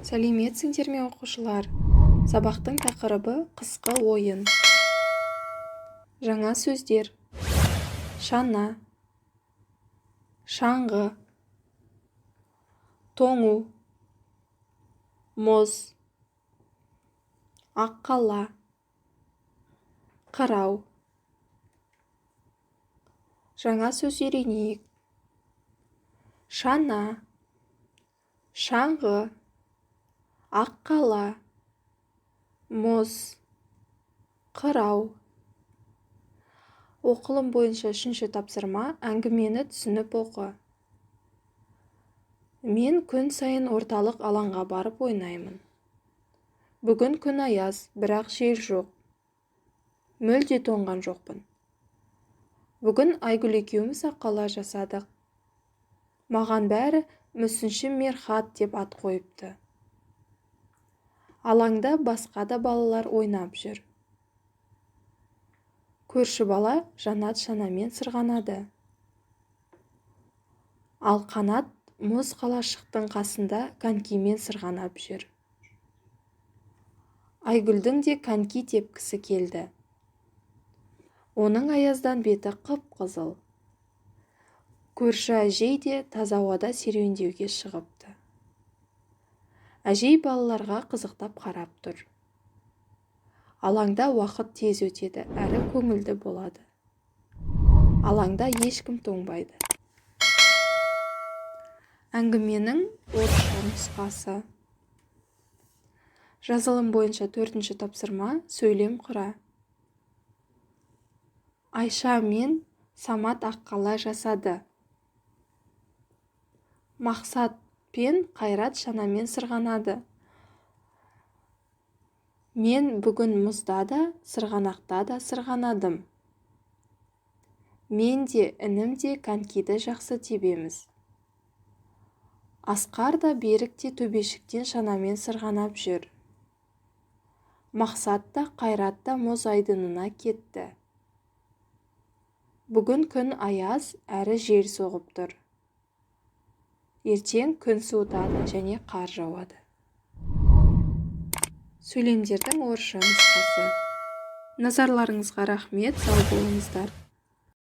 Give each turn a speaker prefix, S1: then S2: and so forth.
S1: Сәлеметсіңдер ме оқушылар? Сабақтың тақырыбы қысқы ойын. Жаңа сөздер: шана, шаңғы, тоңу, мұз, аққала, қырау. Жаңа сөз үйренейік. Шана, шаңғы, аққала, мұз, қырау. Оқылым бойынша 3-ші тапсырма: әңгімені түсініп оқы. Мен күн сайын орталық алаңға барып ойнаймын. Бүгін күн аяз, бірақ жел жоқ. Мүлде тоңған жоқпын. Бүгін Айгүл екеуміз аққала жасадық. Маған бәрі мүсінші Мерхат деп ат қойыпты. Алаңда басқа да балалар ойнап жүр. Көрші бала Жанат шанамен сырғанады. Ал Қанат мұз қалашықтың қасында конькимен сырғанап жүр. Айгүлдің де коньки тепкісі келді. Оның аяздан беті қып-қызыл. Көрші әжей де таза ауада серуендеуге шығыпты. Әжей балаларға қызықтап қарап тұр. Алаңда уақыт тез өтеді, әрі көңілді болады. Алаңда ешкім тоңбайды. Әңгіменің орысша нұсқасы. Жазылым бойынша 4-ші тапсырма: сөйлем құра. Айша мен Самат аққала жасады. Мақсат пен Қайрат шанамен сырғанады. Мен бүгін мұзда да, сырғанақта да сырғанадым. Мен де, інім де конькиді жақсы тебеміз. Асқар да Берік те төбешіктен шанамен сырғанап жүр. Мақсат та Қайрат та мұз айдынына кетті. Бүгін күн аяз, әрі жел соғып тұр. Ертең күн суытады және қар жауады. Сөйлемдердің орысша нұсқасы. Назарларыңызға рахмет, сау болыңыздар.